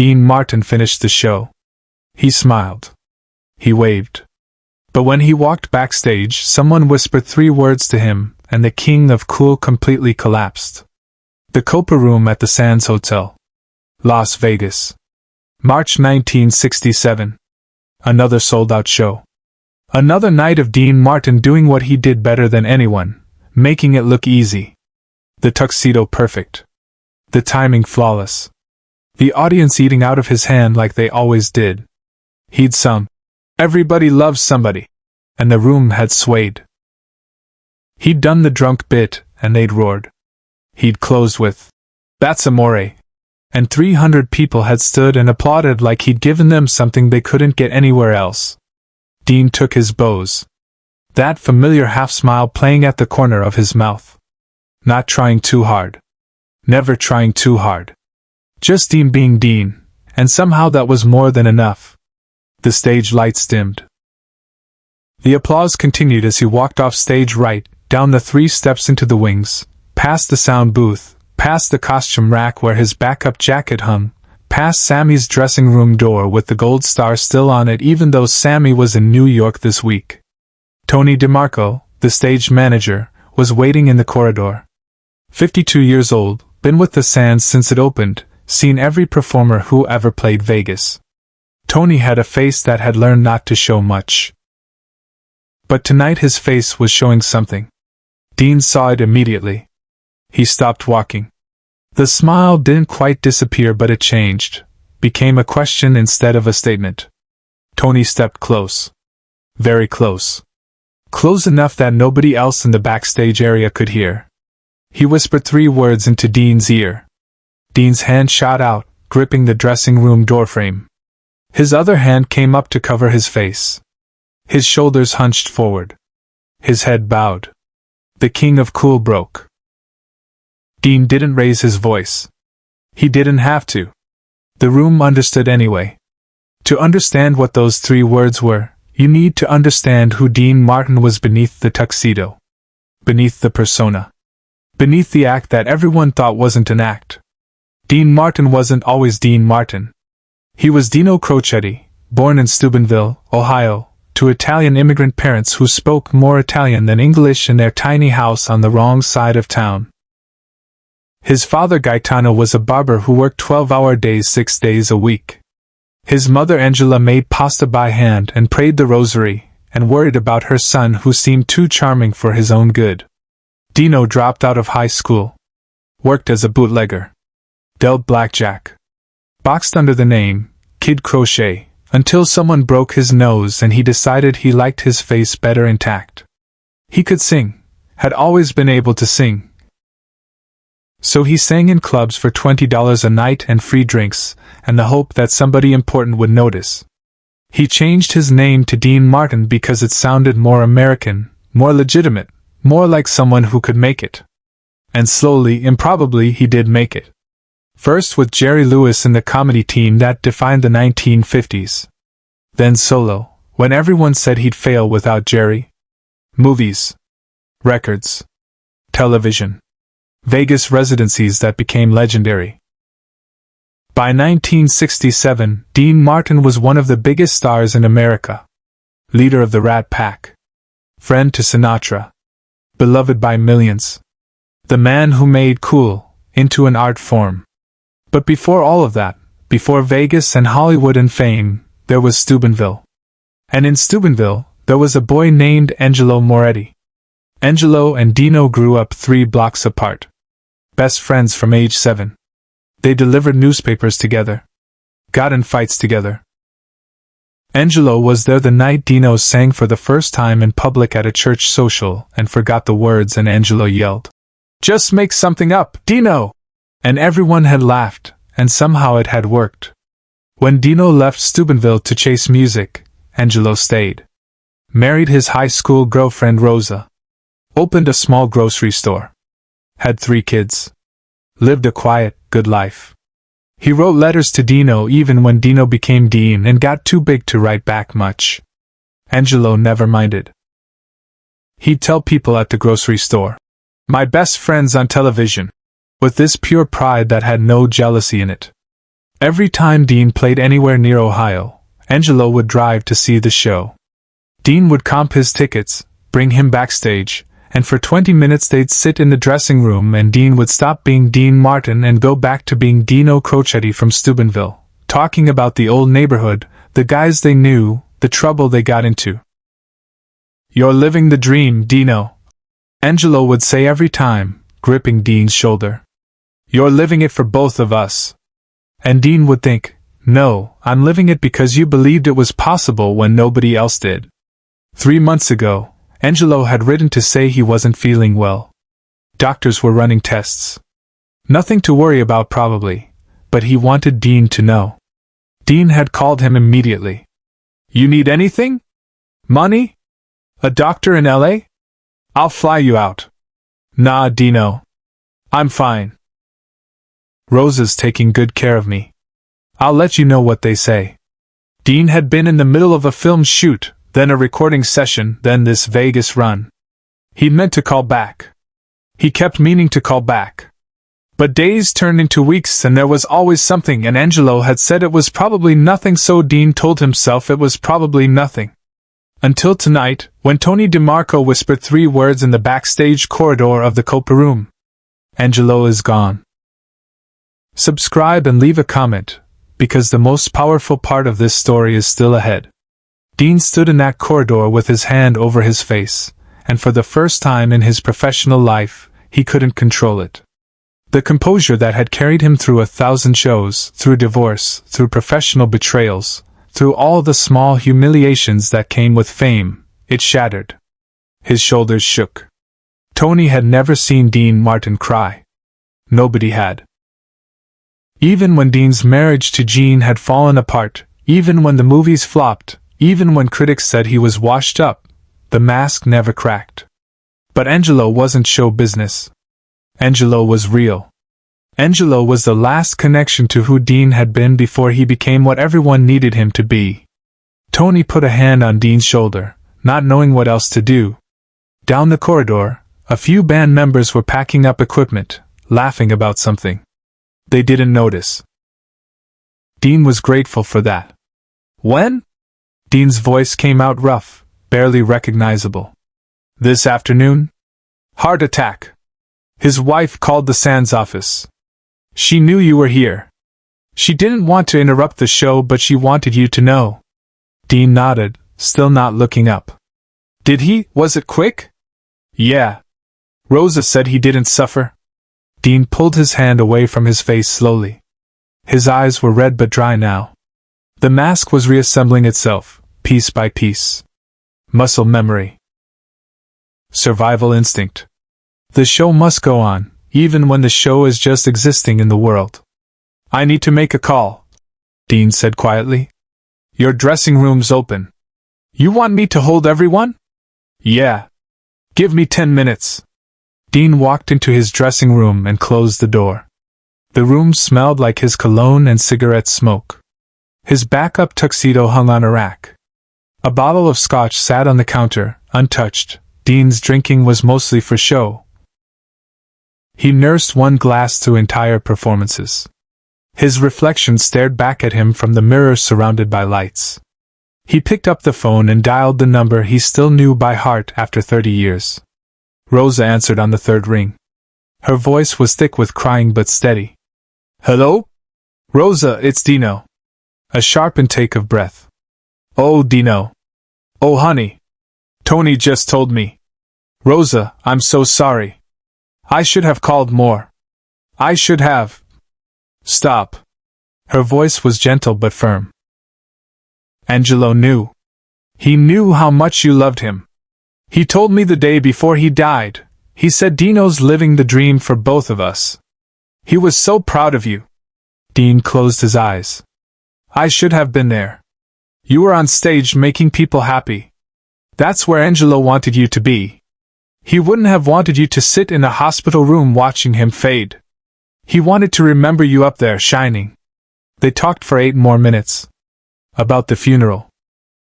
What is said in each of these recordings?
Dean Martin finished the show. He smiled. He waved. But when he walked backstage, someone whispered 3 words to him, and the king of cool completely collapsed. The Copa Room at the Sands Hotel, Las Vegas. March 1967. Another sold-out show. Another night of Dean Martin doing what he did better than anyone, making it look easy. The tuxedo perfect. The timing flawless. The audience eating out of his hand like they always did. He'd sung, "Everybody loves somebody," and the room had swayed. He'd done the drunk bit, and they'd roared. He'd closed with, "That's amore," and 300 people had stood and applauded like he'd given them something they couldn't get anywhere else. Dean took his bows. That familiar half-smile playing at the corner of his mouth. Not trying too hard. Never trying too hard. Just Dean being Dean, and somehow that was more than enough. The stage lights dimmed. The applause continued as he walked off stage, right down the 3 steps into the wings, past the sound booth, past the costume rack where his backup jacket hung, past Sammy's dressing room door with the gold star still on it even though Sammy was in New York this week. Tony DiMarco, the stage manager, was waiting in the corridor. 52 years old, been with the Sands since it opened, seen every performer who ever played Vegas. Tony had a face that had learned not to show much. But tonight his face was showing something. Dean saw it immediately. He stopped walking. The smile didn't quite disappear, but it changed, became a question instead of a statement. Tony stepped close. Very close. Close enough that nobody else in the backstage area could hear. He whispered 3 words into Dean's ear. Dean's hand shot out, gripping the dressing room doorframe. His other hand came up to cover his face. His shoulders hunched forward. His head bowed. The king of cool broke. Dean didn't raise his voice. He didn't have to. The room understood anyway. To understand what those 3 words were, you need to understand who Dean Martin was beneath the tuxedo. Beneath the persona. Beneath the act that everyone thought wasn't an act. Dean Martin wasn't always Dean Martin. He was Dino Crocetti, born in Steubenville, Ohio, to Italian immigrant parents who spoke more Italian than English in their tiny house on the wrong side of town. His father Gaetano was a barber who worked 12-hour days 6 days a week. His mother Angela made pasta by hand and prayed the rosary, and worried about her son who seemed too charming for his own good. Dino dropped out of high school. Worked as a bootlegger. Dealt blackjack. Boxed under the name Kid Crochet, until someone broke his nose and he decided he liked his face better intact. He could sing, had always been able to sing. So he sang in clubs for $20 a night and free drinks, and the hope that somebody important would notice. He changed his name to Dean Martin because it sounded more American, more legitimate, more like someone who could make it. And slowly, improbably, he did make it. First with Jerry Lewis in the comedy team that defined the 1950s. Then solo, when everyone said he'd fail without Jerry. Movies. Records. Television. Vegas residencies that became legendary. By 1967, Dean Martin was one of the biggest stars in America. Leader of the Rat Pack. Friend to Sinatra. Beloved by millions. The man who made cool into an art form. But before all of that, before Vegas and Hollywood and fame, there was Steubenville. And in Steubenville, there was a boy named Angelo Moretti. Angelo and Dino grew up 3 blocks apart. Best friends from age 7. They delivered newspapers together. Got in fights together. Angelo was there the night Dino sang for the first time in public at a church social and forgot the words, and Angelo yelled, "Just make something up, Dino!" And everyone had laughed, and somehow it had worked. When Dino left Steubenville to chase music, Angelo stayed. Married his high school girlfriend Rosa. Opened a small grocery store. Had 3 kids. Lived a quiet, good life. He wrote letters to Dino even when Dino became Dean and got too big to write back much. Angelo never minded. He'd tell people at the grocery store, "My best friend's on television," with this pure pride that had no jealousy in it. Every time Dean played anywhere near Ohio, Angelo would drive to see the show. Dean would comp his tickets, bring him backstage, and for 20 minutes they'd sit in the dressing room and Dean would stop being Dean Martin and go back to being Dino Crocetti from Steubenville, talking about the old neighborhood, the guys they knew, the trouble they got into. "You're living the dream, Dino," Angelo would say every time, gripping Dean's shoulder. "You're living it for both of us." And Dean would think, "No, I'm living it because you believed it was possible when nobody else did." 3 months ago, Angelo had written to say he wasn't feeling well. Doctors were running tests. Nothing to worry about probably, but he wanted Dean to know. Dean had called him immediately. "You need anything? Money? A doctor in LA? I'll fly you out." "Nah, Dino. I'm fine. Rosa's taking good care of me. I'll let you know what they say." Dean had been in the middle of a film shoot, then a recording session, then this Vegas run. He'd meant to call back. He kept meaning to call back. But days turned into weeks and there was always something, and Angelo had said it was probably nothing, so Dean told himself it was probably nothing. Until tonight, when Tony DiMarco whispered 3 words in the backstage corridor of the Copa Room. "Angelo is gone." Subscribe and leave a comment, because the most powerful part of this story is still ahead. Dean stood in that corridor with his hand over his face, and for the first time in his professional life, he couldn't control it. The composure that had carried him through 1,000 shows, through divorce, through professional betrayals, through all the small humiliations that came with fame, it shattered. His shoulders shook. Tony had never seen Dean Martin cry. Nobody had. Even when Dean's marriage to Jean had fallen apart, even when the movies flopped, even when critics said he was washed up, the mask never cracked. But Angelo wasn't show business. Angelo was real. Angelo was the last connection to who Dean had been before he became what everyone needed him to be. Tony put a hand on Dean's shoulder, not knowing what else to do. Down the corridor, a few band members were packing up equipment, laughing about something. They didn't notice. Dean was grateful for that. "When?" Dean's voice came out rough, barely recognizable. "This afternoon? Heart attack. His wife called the Sands office. She knew you were here. She didn't want to interrupt the show, but she wanted you to know." Dean nodded, still not looking up. "Did he? Was it quick?" "Yeah. Rosa said he didn't suffer." Dean pulled his hand away from his face slowly. His eyes were red but dry now. The mask was reassembling itself, piece by piece. Muscle memory. Survival instinct. The show must go on, even when the show is just existing in the world. "I need to make a call," Dean said quietly. "Your dressing room's open. You want me to hold everyone?" "Yeah. Give me 10 minutes. Dean walked into his dressing room and closed the door. The room smelled like his cologne and cigarette smoke. His backup tuxedo hung on a rack. A bottle of scotch sat on the counter, untouched. Dean's drinking was mostly for show. He nursed one glass through entire performances. His reflection stared back at him from the mirror surrounded by lights. He picked up the phone and dialed the number he still knew by heart after 30 years. Rosa answered on the 3rd ring. Her voice was thick with crying but steady. "Hello? Rosa, it's Dino." A sharp intake of breath. "Oh, Dino. Oh, honey. Tony just told me. Rosa, I'm so sorry. I should have called more. I should have." "Stop." Her voice was gentle but firm. "Angelo knew. He knew how much you loved him. He told me the day before he died. He said Dino's living the dream for both of us. He was so proud of you." Dean closed his eyes. "I should have been there. You were on stage making people happy. That's where Angelo wanted you to be. He wouldn't have wanted you to sit in a hospital room watching him fade. He wanted to remember you up there shining." They talked for 8 more minutes. About the funeral.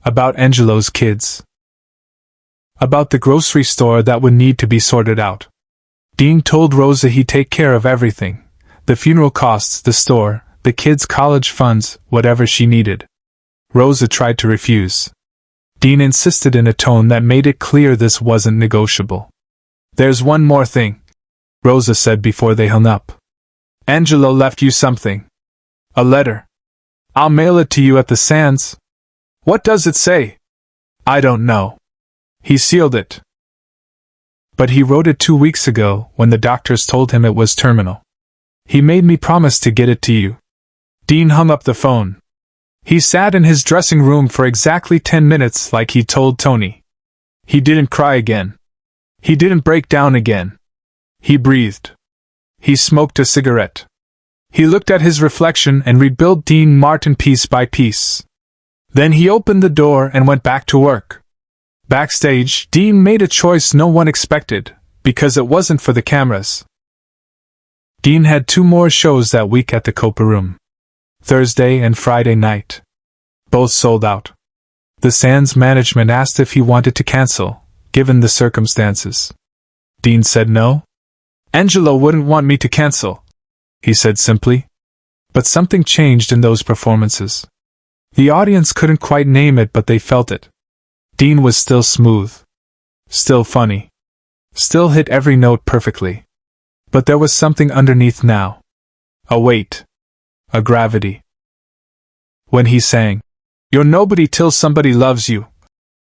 About Angelo's kids. About the grocery store that would need to be sorted out. Dean told Rosa he'd take care of everything. The funeral costs, the store, the kids' college funds, whatever she needed. Rosa tried to refuse. Dean insisted in a tone that made it clear this wasn't negotiable. "There's one more thing," Rosa said before they hung up. "Angelo left you something. A letter. I'll mail it to you at the Sands." "What does it say?" "I don't know. He sealed it. But he wrote it 2 weeks ago when the doctors told him it was terminal. He made me promise to get it to you." Dean hung up the phone. He sat in his dressing room for exactly 10 minutes like he told Tony. He didn't cry again. He didn't break down again. He breathed. He smoked a cigarette. He looked at his reflection and rebuilt Dean Martin piece by piece. Then he opened the door and went back to work. Backstage, Dean made a choice no one expected, because it wasn't for the cameras. Dean had 2 more shows that week at the Copa Room. Thursday and Friday night. Both sold out. The Sands management asked if he wanted to cancel, given the circumstances. Dean said no. "Angelo wouldn't want me to cancel," he said simply. But something changed in those performances. The audience couldn't quite name it, but they felt it. Dean was still smooth. Still funny. Still hit every note perfectly. But there was something underneath now. A weight. A gravity. When he sang, "You're nobody till somebody loves you,"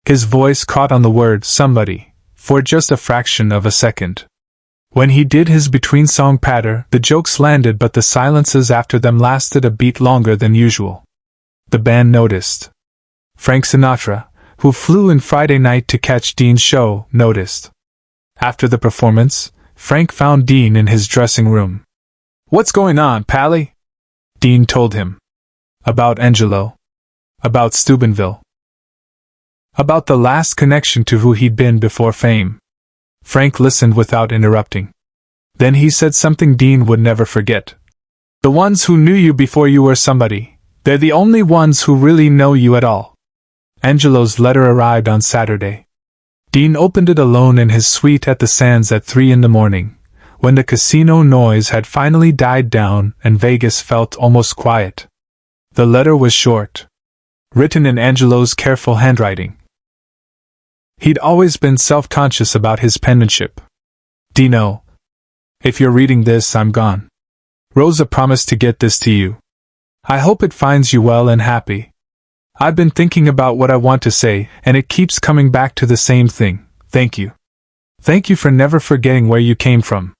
his voice caught on the word somebody, for just a fraction of a second. When he did his between-song patter, the jokes landed, but the silences after them lasted a beat longer than usual. The band noticed. Frank Sinatra, who flew in Friday night to catch Dean's show, noticed. After the performance, Frank found Dean in his dressing room. "What's going on, Pally?" Dean told him. About Angelo. About Steubenville. About the last connection to who he'd been before fame. Frank listened without interrupting. Then he said something Dean would never forget. "The ones who knew you before you were somebody, they're the only ones who really know you at all." Angelo's letter arrived on Saturday. Dean opened it alone in his suite at the Sands at 3 in the morning, when the casino noise had finally died down and Vegas felt almost quiet. The letter was short. Written in Angelo's careful handwriting. He'd always been self-conscious about his penmanship. "Dino, if you're reading this, I'm gone. Rosa promised to get this to you. I hope it finds you well and happy. I've been thinking about what I want to say, and it keeps coming back to the same thing. Thank you. Thank you for never forgetting where you came from.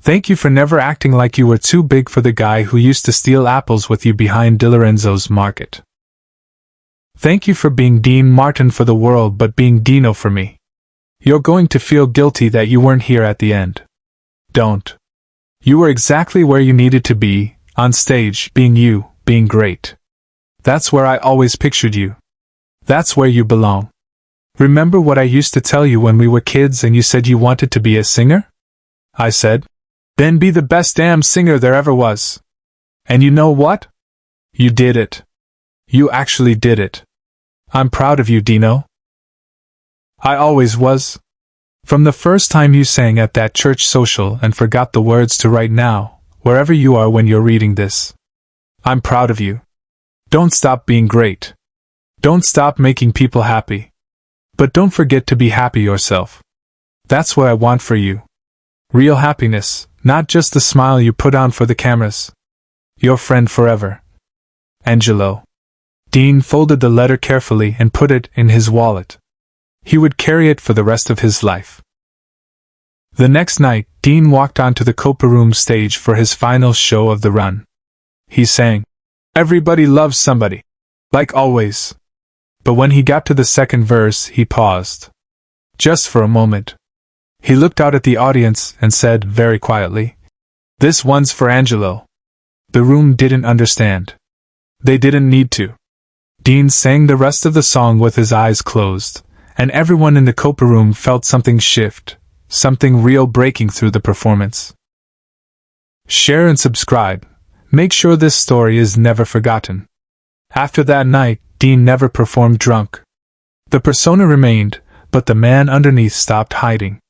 Thank you for never acting like you were too big for the guy who used to steal apples with you behind DiLorenzo's market. Thank you for being Dean Martin for the world but being Dino for me. You're going to feel guilty that you weren't here at the end. Don't. You were exactly where you needed to be, on stage, being you, being great. That's where I always pictured you. That's where you belong. Remember what I used to tell you when we were kids and you said you wanted to be a singer? I said, then be the best damn singer there ever was. And you know what? You did it. You actually did it. I'm proud of you, Dino. I always was. From the first time you sang at that church social and forgot the words to right now, wherever you are when you're reading this. I'm proud of you. Don't stop being great. Don't stop making people happy. But don't forget to be happy yourself. That's what I want for you. Real happiness, not just the smile you put on for the cameras. Your friend forever. Angelo. Dean folded the letter carefully and put it in his wallet. He would carry it for the rest of his life. The next night, Dean walked onto the Copa Room stage for his final show of the run. He sang, "Everybody loves somebody," like always. But when he got to the second verse, he paused. Just for a moment. He looked out at the audience and said very quietly, "This one's for Angelo." The room didn't understand. They didn't need to. Dean sang the rest of the song with his eyes closed, and everyone in the Copa Room felt something shift, something real breaking through the performance. Share and subscribe. Make sure this story is never forgotten. After that night, Dean never performed drunk. The persona remained, but the man underneath stopped hiding.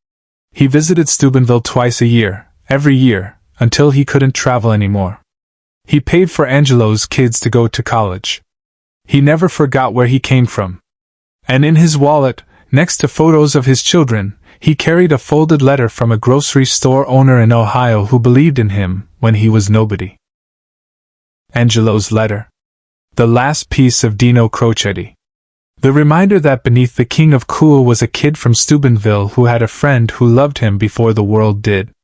He visited Steubenville twice a year, every year, until he couldn't travel anymore. He paid for Angelo's kids to go to college. He never forgot where he came from. And in his wallet, next to photos of his children, he carried a folded letter from a grocery store owner in Ohio who believed in him when he was nobody. Angelo's letter. The last piece of Dino Crocetti. The reminder that beneath the king of cool was a kid from Steubenville who had a friend who loved him before the world did.